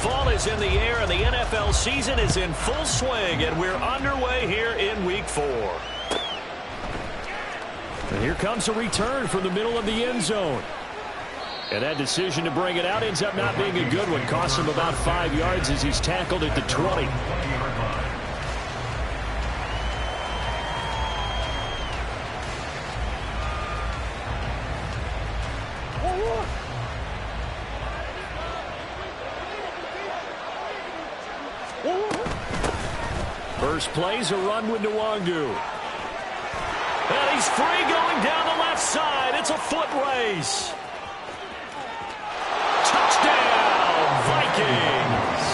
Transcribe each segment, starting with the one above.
fall is in the air, and the NFL season is in full swing, and we're underway here in Week 4. And here comes a return from the middle of the end zone. And that decision to bring it out ends up not being a good one. Costs him about 5 yards as he's tackled at the 20. First play's a run with Nwangu. And he's free going down the left side. It's a foot race. Touchdown, Vikings.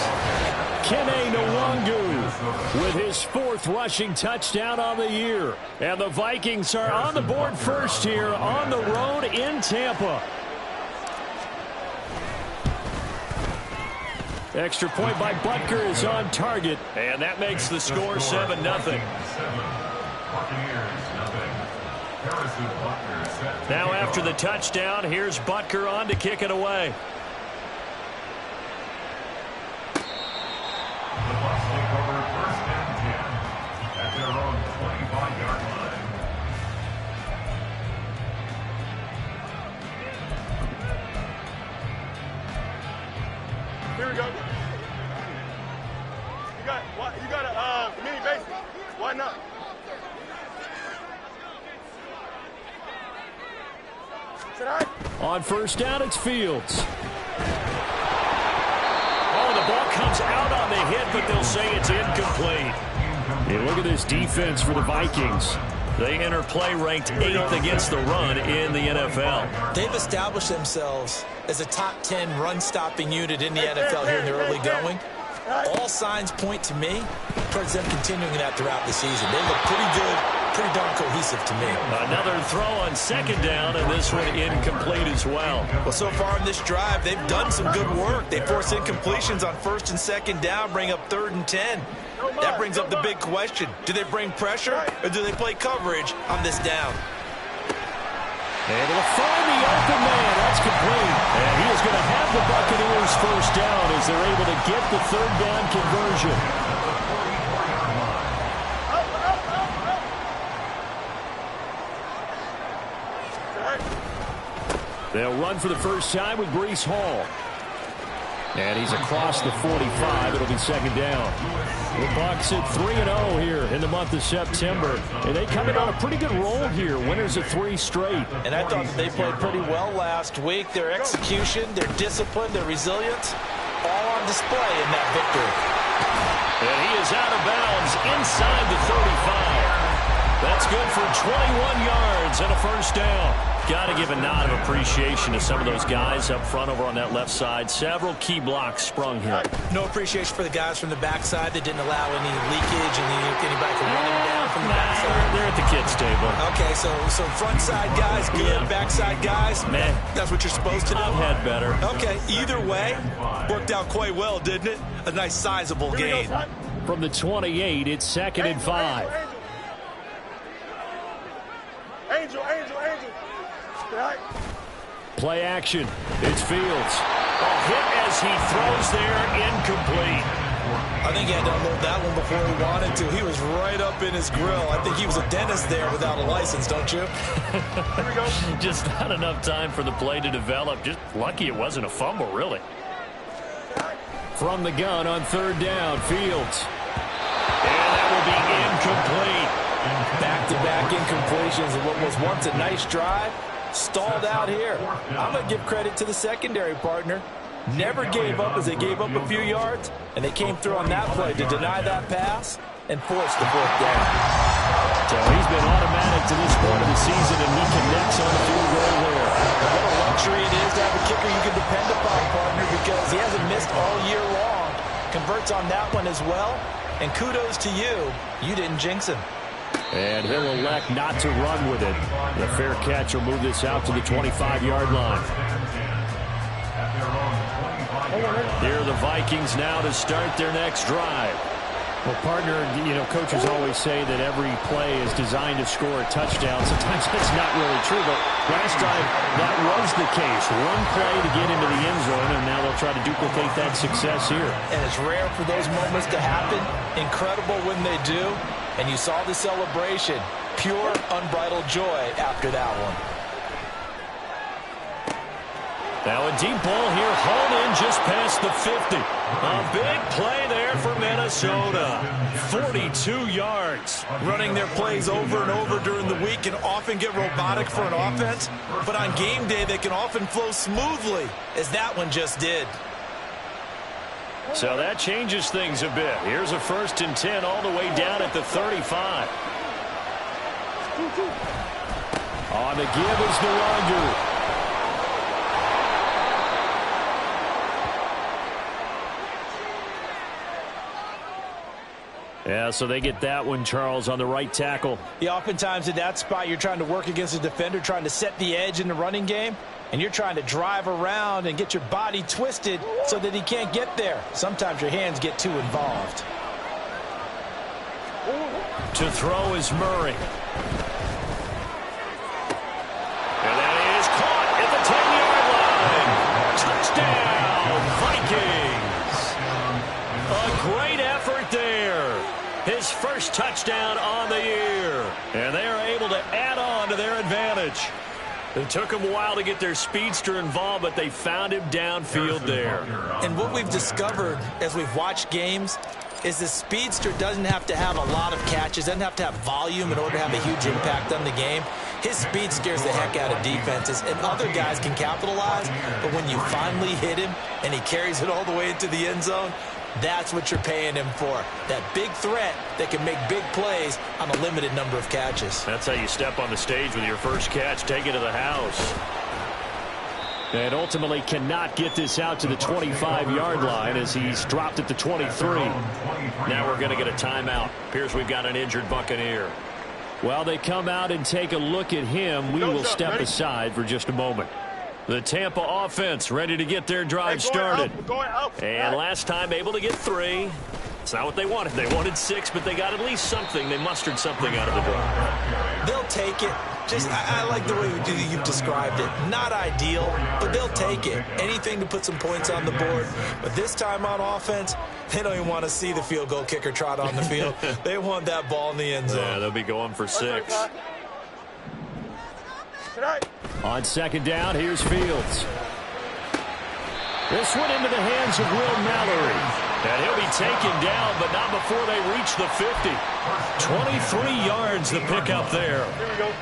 Kene Nwangu with his 4th rushing touchdown on the year. And the Vikings are on the board first here on the road in Tampa. Extra point by Butker is on target, and that makes the score 7-0. Now after the touchdown, here's Butker on to kick it away. The Bucs take over 1st and 10 at their own 25-yard line. Here we go. You got a mini basic. Why not? On first down, it's Fields. Oh, the ball comes out on the hit, but they'll say it's incomplete. And look at this defense for the Vikings. They enter play ranked 8th against the run in the NFL. They've established themselves as a top 10 run-stopping unit in the NFL here in the early going. All signs point to me towards them continuing that throughout the season. They look pretty good, pretty darn cohesive to me. Another throw on 2nd down, and this one incomplete as well. Well, so far in this drive, they've done some good work. They force incompletions on 1st and 2nd down, bring up 3rd and 10. That brings up the big question. Do they bring pressure, or do they play coverage on this down? Able to find the open man. That's complete. And he is going to have the Buccaneers first down as they're able to get the 3rd down conversion. They'll run for the first time with Breece Hall. And he's across the 45. It'll be 2nd down. The Bucs at 3-0 here in the month of September. And they come in on a pretty good roll here. Winners of 3 straight. And I thought that they played pretty well last week. Their execution, their discipline, their resilience, all on display in that victory. And he is out of bounds inside the 35. That's good for 21 yards and a first down. Got to give a nod of appreciation to some of those guys up front over on that left side. Several key blocks sprung here. No appreciation for the guys from the backside that didn't allow any leakage and anybody from running down from the backside. They're at the kids' table. Okay, so front side guys, good. Backside guys, man, that's what you're supposed to do. I've had better. Okay, either way, worked out quite well, didn't it? A nice sizable gain. From the 28, it's 2nd and 5. Angel. Play action. It's Fields. A hit as he throws there, incomplete. I think he had to unload that one before he wanted to. He was right up in his grill. I think he was a dentist there without a license, don't you? Here we go. Just not enough time for the play to develop. Just lucky it wasn't a fumble, really. From the gun on 3rd down, Fields. And that will be incomplete. Back-to-back incompletions of what was once a nice drive. Stalled out here. I'm going to give credit to the secondary partner. Never gave up as they gave up a few yards, and they came through on that play to deny that pass and force the 4th down. So he's been automatic to this point of the season, and he connects on the field goal there. What a luxury it is to have a kicker you can depend upon, partner, because he hasn't missed all year long. Converts on that one as well, and kudos to you. You didn't jinx him. And he'll elect not to run with it. The fair catch will move this out to the 25-yard line. Here are the Vikings now to start their next drive. Well, partner, you know, coaches always say that every play is designed to score a touchdown. Sometimes that's not really true, but last time that was the case. One play to get into the end zone, and now they'll try to duplicate that success here. And it's rare for those moments to happen. Incredible when they do. And you saw the celebration. Pure, unbridled joy after that one. Now a deep ball here, hauled in just past the 50. A big play there for Minnesota. 42 yards. Running their plays over and over during the week can often get robotic for an offense, but on game day they can often flow smoothly, as that one just did. So that changes things a bit. Here's a 1st and 10 all the way down at the 35. On the give is Nwangwu. Yeah, so they get that one, Charles, on the right tackle. Yeah, oftentimes in that spot, you're trying to work against a defender, trying to set the edge in the running game, and you're trying to drive around and get your body twisted so that he can't get there. Sometimes your hands get too involved. To throw is Murray. And that is caught at the 10-yard line. Touchdown, Vikings. A great effort there. His first touchdown on the year. And they are able to add on to their advantage. It took them a while to get their speedster involved, but they found him downfield there. And what we've discovered as we've watched games is the speedster doesn't have to have a lot of catches, doesn't have to have volume in order to have a huge impact on the game. His speed scares the heck out of defenses, and other guys can capitalize, but when you finally hit him and he carries it all the way into the end zone, that's what you're paying him for. That big threat that can make big plays on a limited number of catches. That's how you step on the stage with your first catch. Take it to the house. And ultimately cannot get this out to the 25-yard line as he's dropped at the 23. Now we're going to get a timeout. Appears we've got an injured Buccaneer. While they come out and take a look at him, we will step aside for just a moment. The Tampa offense ready to get their drive started. And last time able to get 3. It's not what they wanted. They wanted 6, but they got at least something. They mustered something out of the drive. They'll take it. Just, I like the way you've described it. Not ideal, but they'll take it. Anything to put some points on the board. But this time on offense, they don't even want to see the field goal kicker trot on the field. They want that ball in the end zone. Yeah, they'll be going for 6. On second down, here's Fields. This one into the hands of Will Mallory. And he'll be taken down, but not before they reach the 50. 23 yards the pickup there. Here we go.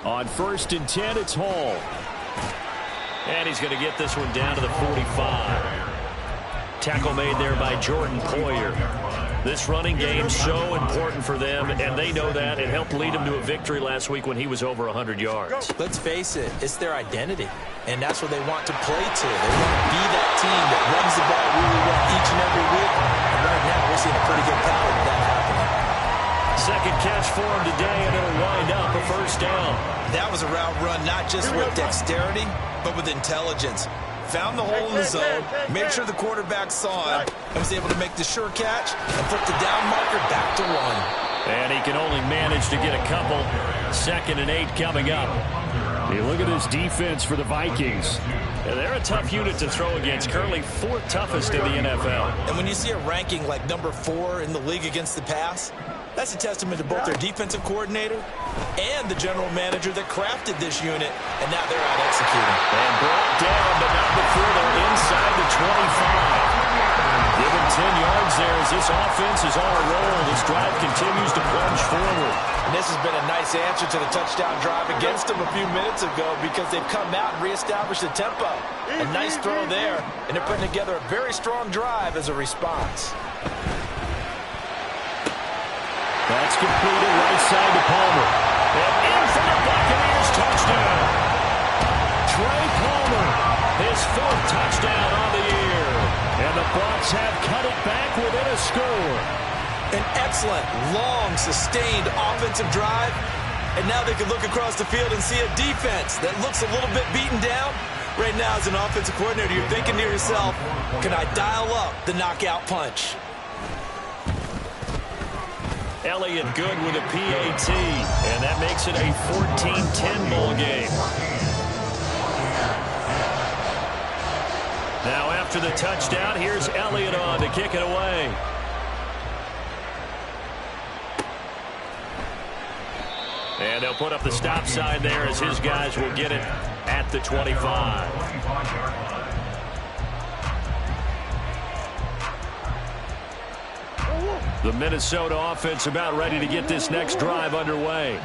On 1st and 10, it's Hall. And he's going to get this one down to the 45. Tackle made there by Jordan Poyer. This running game so important for them, and they know that. It helped lead them to a victory last week when he was over 100 yards. Let's face it, it's their identity, and that's what they want to play to. They want to be that team that runs the ball really well each and every week. And right now, we're seeing a pretty good pattern of that happening. Second catch for him today, and it'll wind up a 1st down. That was a route run not just with dexterity, but with intelligence. Found the hole in the zone, made sure the quarterback saw it, and was able to make the sure catch and put the down marker back to 1. And he can only manage to get a couple. 2nd and 8 coming up. You look at this defense for the Vikings. And they're a tough unit to throw against. Currently 4th toughest in the NFL. And when you see a ranking like number 4 in the league against the pass, that's a testament to both their defensive coordinator and the general manager that crafted this unit, and now they're out executing. And brought down, but not before they're inside the 25. Given 10 yards there as this offense is on a roll. This drive continues to plunge forward. And this has been a nice answer to the touchdown drive against them a few minutes ago because they've come out and reestablished the tempo. A nice throw there, and they're putting together a very strong drive as a response. That's completed right side to Palmer. And in for the Buccaneers touchdown. Trey Palmer, his 4th touchdown on the year. And the Bucs have cut it back within a score. An excellent, long, sustained offensive drive. And now they can look across the field and see a defense that looks a little bit beaten down, Right now, as an offensive coordinator, you're thinking to yourself, can I dial up the knockout punch? Elliott good with a PAT, and that makes it a 14-10 ball game. Now after the touchdown, here's Elliott on to kick it away. And they'll put up the stop sign there as his guys will get it at the 25. The Minnesota offense about ready to get this next drive underway.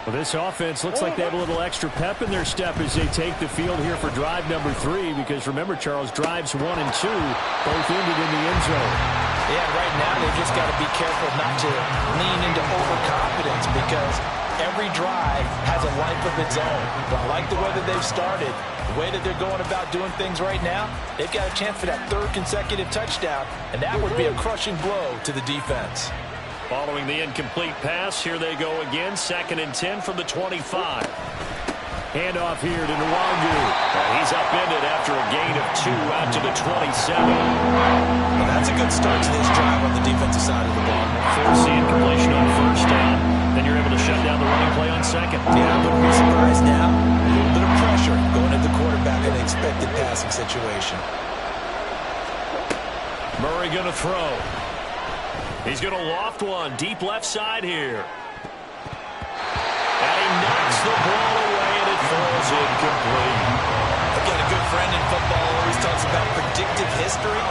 Well, this offense looks like they have a little extra pep in their step as they take the field here for drive number 3, because remember, Charles, drives 1 and 2 both ended in the end zone. Yeah, right now they just got to be careful not to lean into overconfidence, because every drive has a life of its own. But I like the way that they've started, the way that they're going about doing things right now. They've got a chance for that 3rd consecutive touchdown, and that would be a crushing blow to the defense. Following the incomplete pass, here they go again. 2nd and 10 from the 25. Handoff here to Nwangu. He's upended after a gain of 2 out to the 27. Well, that's a good start to this drive on the defensive side of the ball. Force the incompletion on 1st down. Then you're able to shut down the running play on 2nd. Yeah, I wouldn't be surprised now. A little bit of pressure going at the quarterback in an expected passing situation. Murray going to throw. He's going to loft one deep left side here. And he knocks the ball away, and it falls incomplete. Again, a good friend in football always talks about predictive history.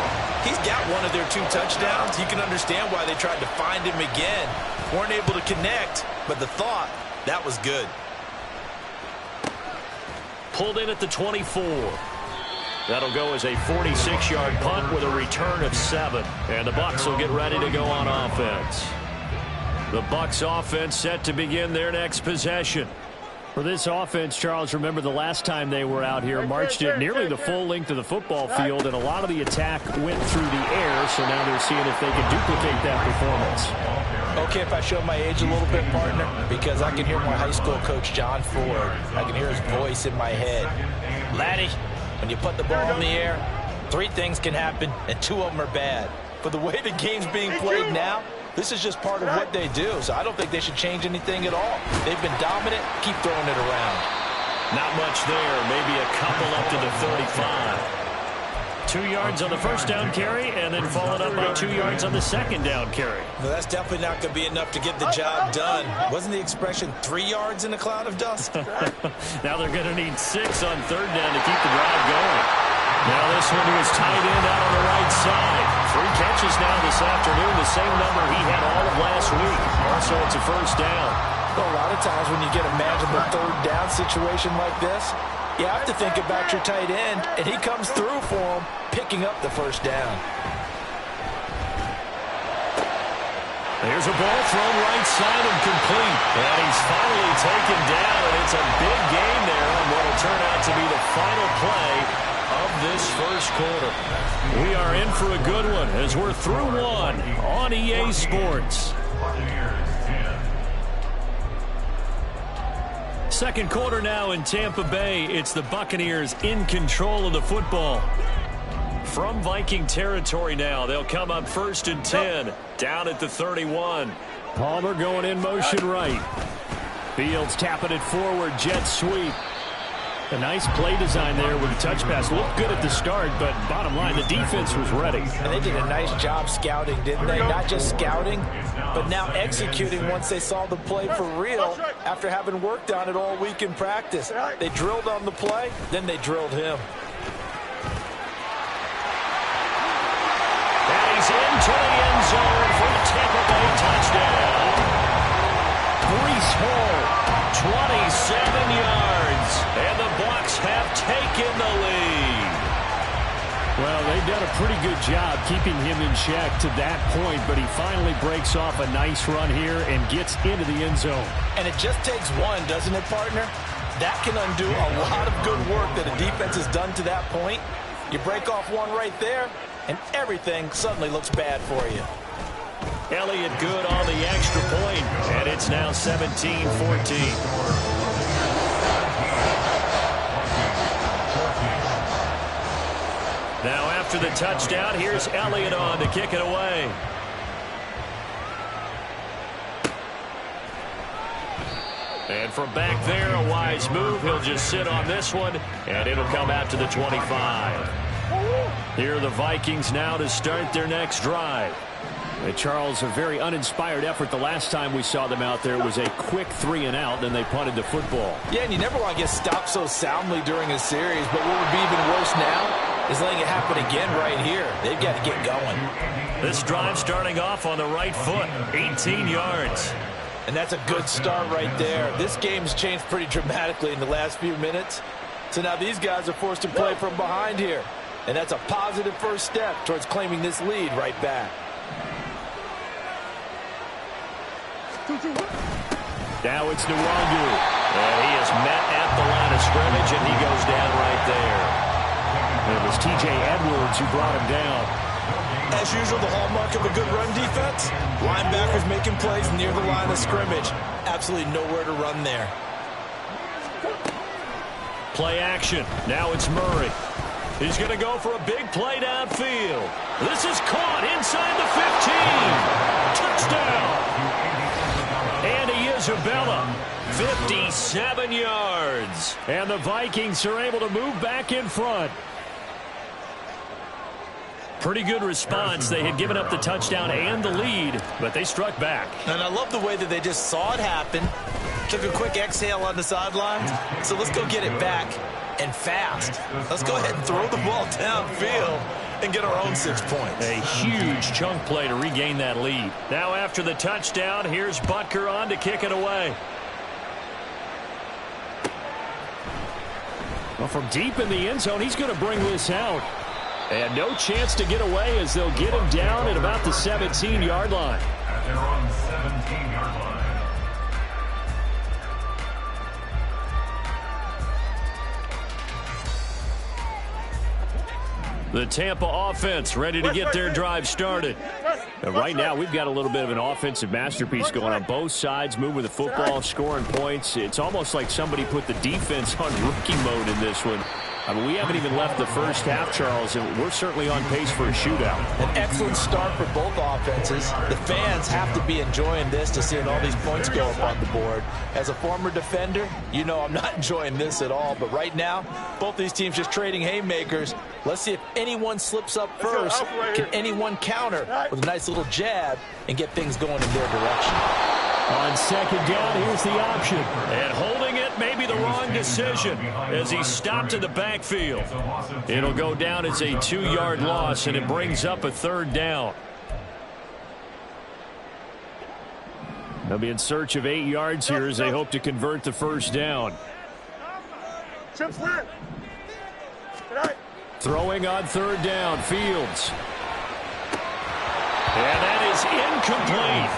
He's got one of their 2 touchdowns. You can understand why they tried to find him again. Weren't able to connect, but the thought, that was good. Pulled in at the 24. That'll go as a 46-yard punt with a return of 7. And the Bucs will get ready to go on offense. The Bucs offense set to begin their next possession. For this offense, Charles, remember the last time they were out here, marched it nearly the full length of the football field, and a lot of the attack went through the air, so now they're seeing if they can duplicate that performance. Okay, if I show my age a little bit, partner, because I can hear my high school coach, John Ford. I can hear his voice in my head. Laddie, when you put the ball in the air, 3 things can happen, and 2 of them are bad. For the way the game's being played now, this is just part of what they do, so I don't think they should change anything at all. They've been dominant. Keep throwing it around. Not much there. Maybe a couple up to the 35. 2 yards on the 1st down carry, and then followed up by 2 yards on the 2nd down carry. Well, that's definitely not going to be enough to get the job done. Wasn't the expression 3 yards in a cloud of dust? Now they're going to need 6 on 3rd down to keep the drive going. Now this one to his tight end out on the right side. 3 catches now this afternoon, the same number he had all of last week. Also, it's a 1st down. Well, a lot of times when you get a manageable 3rd down situation like this, you have to think about your tight end, and he comes through for him, picking up the 1st down. There's a ball thrown right side and complete. And he's finally taken down, and it's a big gain there on what will turn out to be the final play of this 1st quarter. We are in for a good one as we're through 1 on EA Sports. 2nd quarter now in Tampa Bay. It's the Buccaneers in control of the football. From Viking territory now, they'll come up 1st and 10, down at the 31. Palmer going in motion right. Fields tapping it forward, jet sweep. A nice play design there with the touch pass. Looked good at the start, but bottom line, the defense was ready. And they did a nice job scouting, didn't they? Not just scouting, but now executing once they saw the play for real after having worked on it all week in practice. They drilled on the play, then they drilled him. And he's into the end zone for the Tampa Bay touchdown. Breece Hall, 27 yards. And the Bucs have taken the lead. Well, they've done a pretty good job keeping him in check to that point, but he finally breaks off a nice run here and gets into the end zone. And it just takes one, doesn't it, partner? That can undo a lot of good work that a defense has done to that point. You break off one right there, and everything suddenly looks bad for you. Elliott good on the extra point, and it's now 17-14. after the touchdown, here's Elliott on to kick it away. And from back there, a wise move. He'll just sit on this one, and it'll come out to the 25. Here are the Vikings now to start their next drive. Charles, a very uninspired effort the last time we saw them out there. It was a quick 3-and-out, then they punted the football. Yeah, and you never want to get stopped so soundly during a series, but what would be even worse now is letting it happen again right here. They've got to get going. This drive starting off on the right foot, 18 yards. And that's a good start right there. This game's changed pretty dramatically in the last few minutes. So now these guys are forced to play from behind here. And that's a positive first step towards claiming this lead right back. Now it's Nwangu. And he is met at the line of scrimmage, and he goes down right there. It was T.J. Edwards who brought him down. As usual, the hallmark of a good run defense, linebackers making plays near the line of scrimmage. Absolutely nowhere to run there. Play action. Now it's Murray. He's going to go for a big play downfield. This is caught inside the 15. Touchdown. Andy Isabella, 57 yards. And the Vikings are able to move back in front. Pretty good response. They had given up the touchdown and the lead, but they struck back. And I love the way that they just saw it happen, took a quick exhale on the sidelines. So let's go get it back, and fast. Let's go ahead and throw the ball downfield and get our own 6 points. A huge chunk play to regain that lead. Now after the touchdown, here's Butker on to kick it away. Well, from deep in the end zone, he's going to bring this out. And no chance to get away as they'll get him down at about the 17-yard line. At their own 17-yard line. The Tampa offense ready to get their drive started. And right now, we've got a little bit of an offensive masterpiece going on both sides, moving the football, scoring points. It's almost like somebody put the defense on rookie mode in this one. I mean, we haven't even left the first half, Charles, and we're certainly on pace for a shootout. An excellent start for both offenses. The fans have to be enjoying this to seeing all these points go up on the board. As a former defender, you know I'm not enjoying this at all. But right now, both these teams just trading haymakers. Let's see if anyone slips up first. Can anyone counter with a nice little jab and get things going in their direction? On second down, here's the option. And holding it may be the wrong decision as he stopped in the backfield. It'll go down as a 2-yard loss, and it brings up a third down. They'll be in search of 8 yards here as they hope to convert the first down. Throwing on third down, Fields. And that is incomplete.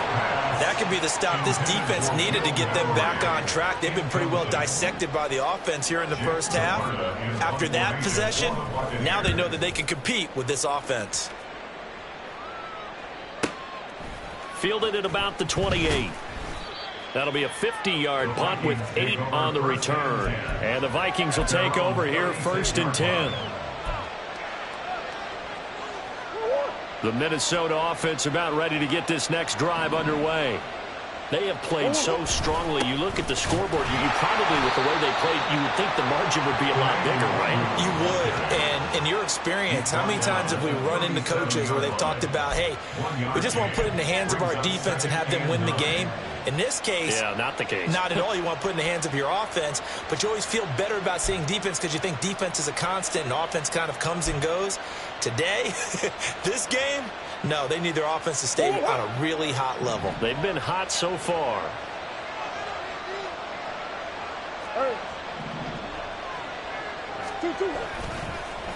That could be the stop this defense needed to get them back on track. They've been pretty well dissected by the offense here in the first half. After that possession, now they know that they can compete with this offense. Fielded at about the 28. That'll be a 50-yard punt with 8 on the return. And the Vikings will take over here, 1st and 10. The Minnesota offense about ready to get this next drive underway. They have played so strongly. You look at the scoreboard, you probably, with the way they played, you would think the margin would be a lot bigger, right? You would. And in your experience, how many times have we run into coaches where they've talked about, hey, we just want to put it in the hands of our defense and have them win the game? In this case, yeah, not the case. Not at all. You want to put it in the hands of your offense, but you always feel better about seeing defense because you think defense is a constant and offense kind of comes and goes. Today, this game, no, they need their offense to stay on a really hot level. They've been hot so far.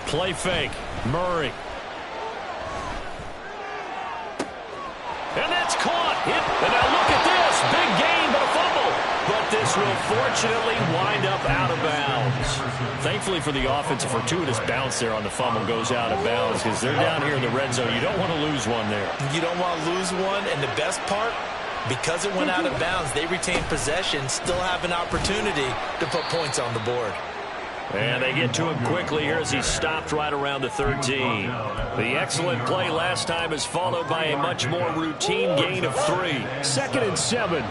Play fake. Murray. And that's caught. And now look at this. Big gain, but a fumble. But this will fortunately wind up out of bounds. Thankfully for the offense, a fortuitous bounce there on the fumble goes out of bounds because they're down here in the red zone. You don't want to lose one there. You don't want to lose one. And the best part, because it went out of bounds, they retain possession, still have an opportunity to put points on the board. And they get to him quickly here as he stopped right around the 13. The excellent play last time is followed by a much more routine gain of 3. 2nd and 7.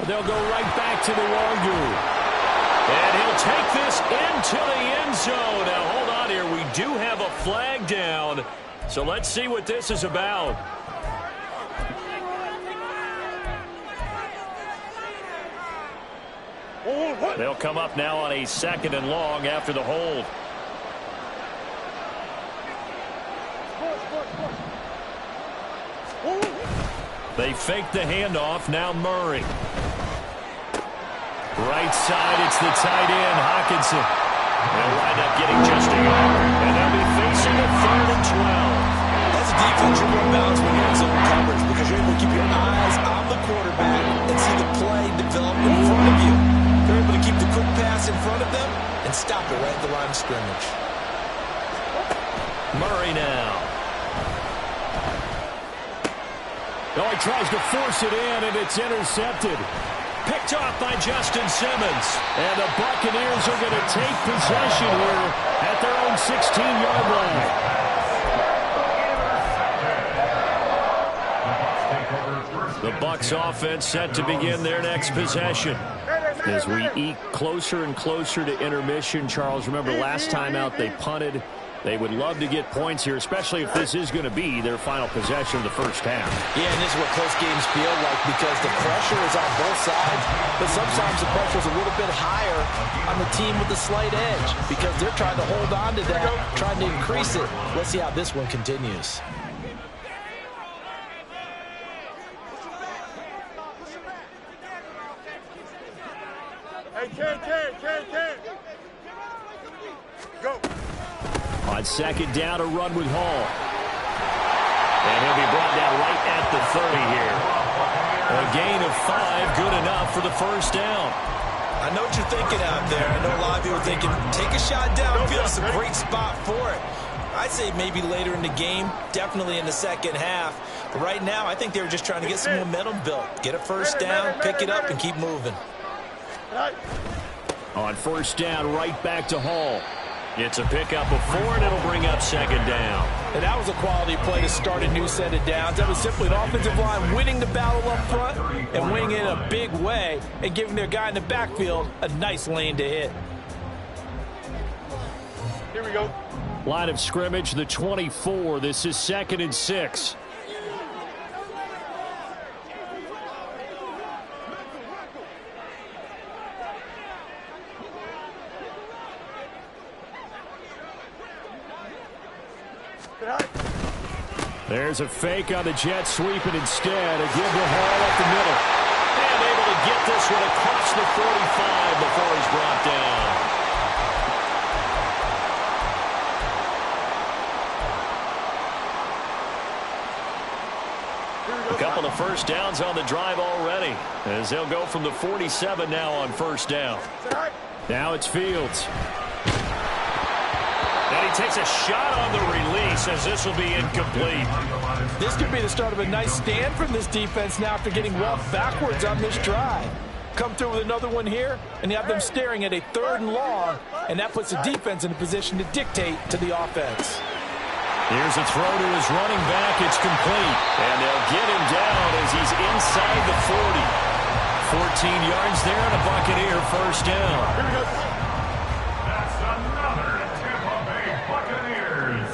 They'll go right back to the Longu. And he'll take this into the end zone. Now, hold on here. We do have a flag down. So let's see what this is about. They'll come up now on a 2nd and long after the hold. They fake the handoff. Now Murray. Right side, it's the tight end, Hockenson. They'll wind up getting just a yard. And they'll be facing a 3rd and 12. That's a defense you're going to balance when you're in zone coverage because you're able to keep your eyes on the quarterback and see the play develop in front of you. They're able to keep the quick pass in front of them and stop it right at the line of scrimmage. Murray now. Oh, he tries to force it in, and it's intercepted. Picked off by Justin Simmons. And the Buccaneers are going to take possession here at their own 16-yard line. The Bucs offense set to begin their next possession. As we eke closer and closer to intermission, Charles, remember last time out they punted. They would love to get points here, especially if this is going to be their final possession of the first half. Yeah, and this is what close games feel like because the pressure is on both sides, but sometimes the pressure is a little bit higher on the team with the slight edge because they're trying to hold on to that, trying to increase it. Let's see how this one continues. Hey, Ken. Go. On 2nd down, a run with Hall. And he'll be brought down right at the 30 here. A gain of 5, good enough for the first down. I know what you're thinking out there. I know a lot of people are thinking, take a shot downfield. It's a great spot for it. I'd say maybe later in the game, definitely in the second half. But right now, I think they were just trying to get some momentum built. Get a first down, pick it up, and keep moving. On 1st down, right back to Hall. It's a pickup of 4, and it'll bring up 2nd down. And that was a quality play to start a new set of downs. That was simply an offensive line winning the battle up front and winning it in a big way and giving their guy in the backfield a nice lane to hit. Here we go. Line of scrimmage, the 24. This is 2nd and 6. There's a fake on the jet sweep, and instead a give to Hall up the middle. And able to get this one across the 45 before he's brought down. A couple of first downs on the drive already, as they'll go from the 47 now on 1st down. Now it's Fields. And he takes a shot on the release as this will be incomplete. This could be the start of a nice stand from this defense now after getting walked backwards on this drive. Come through with another one here, and you have them staring at a 3rd and long, and that puts the defense in a position to dictate to the offense. Here's a throw to his running back. It's complete. And they'll get him down as he's inside the 40. 14 yards there and a Buccaneer first down. That's another Tampa Bay Buccaneers.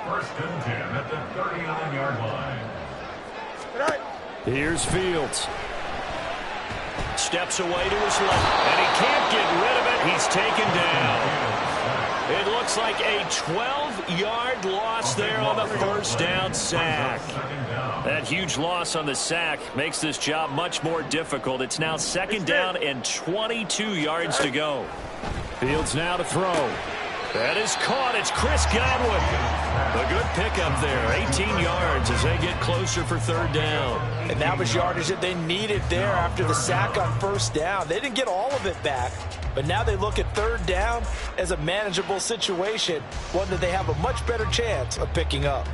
1st and 10 at the 39-yard line. Here's Fields. Steps away to his left, and he can't get rid of it. He's taken down. It looks like a 12-yard loss there on the 1st down sack. That huge loss on the sack makes this job much more difficult. It's now 2nd down and 22 yards to go. Fields now to throw. That is caught. It's Chris Godwin. A good pickup there. 18 yards as they get closer for 3rd down. And that was yardage that they needed there after the sack on 1st down. They didn't get all of it back, but now they look at 3rd down as a manageable situation, one that they have a much better chance of picking up.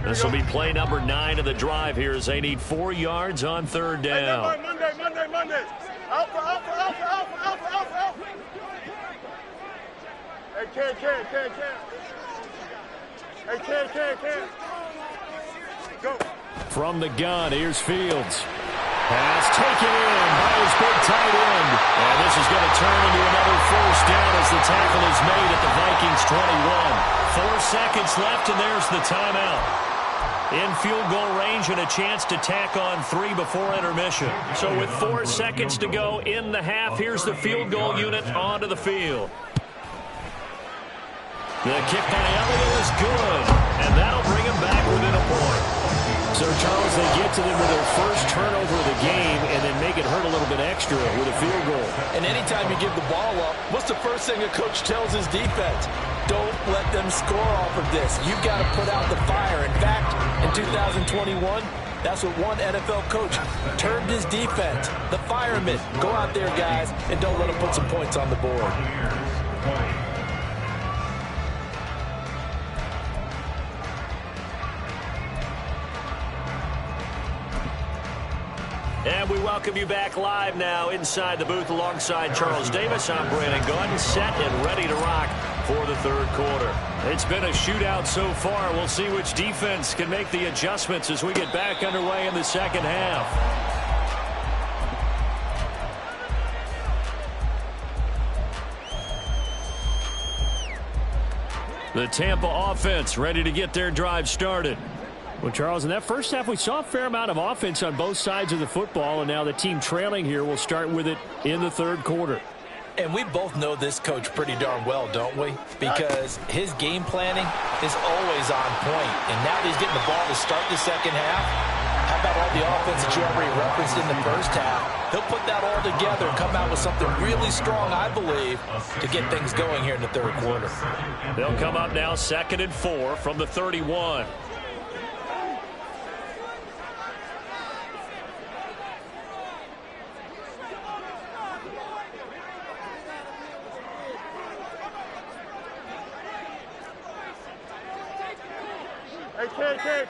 This will be play number 9 of the drive here as they need 4 yards on third down. Hey, Monday. Alpha. Hey, Ken. Hey, Ken. Go. From the gun, here's Fields. Pass taken in by his big tight end. And this is going to turn into another first down as the tackle is made at the Vikings 21. 4 seconds left, and there's the timeout. In field goal range and a chance to tack on 3 before intermission. So with 4 seconds to go in the half, here's the field goal unit onto the field. The kick by Elliott is good, and that'll bring him back within a point. So, Charles, they get to them with their first turnover of the game and then make it hurt a little bit extra with a field goal. And anytime you give the ball up, what's the first thing a coach tells his defense? Don't let them score off of this. You've got to put out the fire. In fact, in 2021, that's what one NFL coach termed his defense. The firemen. Go out there, guys, and don't let them put some points on the board. And we welcome you back live now inside the booth alongside Charles Davis. I'm Brandon Gaudin, set and ready to rock for the third quarter. It's been a shootout so far. We'll see which defense can make the adjustments as we get back underway in the second half. The Tampa offense ready to get their drive started. Well, Charles, in that first half, we saw a fair amount of offense on both sides of the football, and now the team trailing here will start with it in the third quarter. And we both know this coach pretty darn well, don't we? Because his game planning is always on point. And now that he's getting the ball to start the second half, how about all the offense that you already referenced in the first half? He'll put that all together and come out with something really strong, I believe, to get things going here in the third quarter. They'll come up now 2nd and 4 from the 31.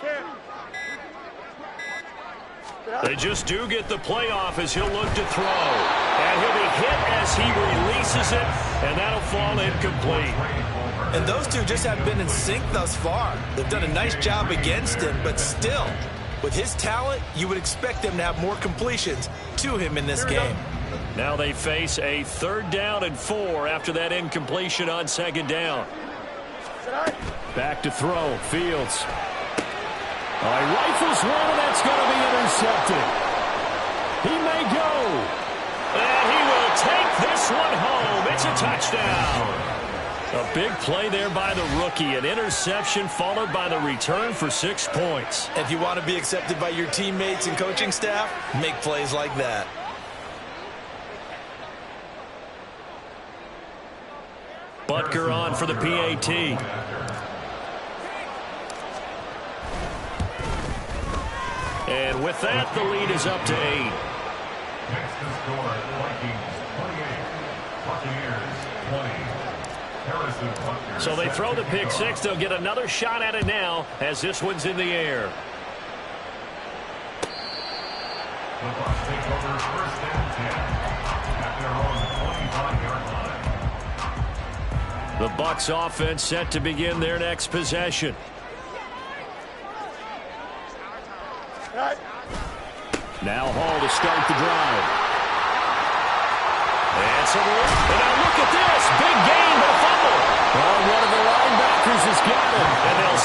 Ken. They just do get the playoff as he'll look to throw. And he'll be hit as he releases it, and that'll fall incomplete. And those two just haven't been in sync thus far. They've done a nice job against him, but still, with his talent, you would expect them to have more completions to him in this game. Now they face a 3rd down and 4 after that incompletion on 2nd down. Back to throw, Fields. He rifles one, and that's going to be intercepted. He may go. And he will take this one home. It's a touchdown. A big play there by the rookie. An interception followed by the return for 6 points. If you want to be accepted by your teammates and coaching staff, make plays like that. Butker on for the PAT. And with that, the lead is up to 8. Next to score, Vikings 28, Buccaneers 20. Harrison Butker. So they throw the pick 6. They'll get another shot at it now as this one's in the air. The Bucs take over 1st and 10 at their own 25-yard line. The Bucs offense set to begin their next possession. Now Hall to start the drive. And now look at this. Big gain, but a fumble. Oh, one of the linebackers has got him. And they'll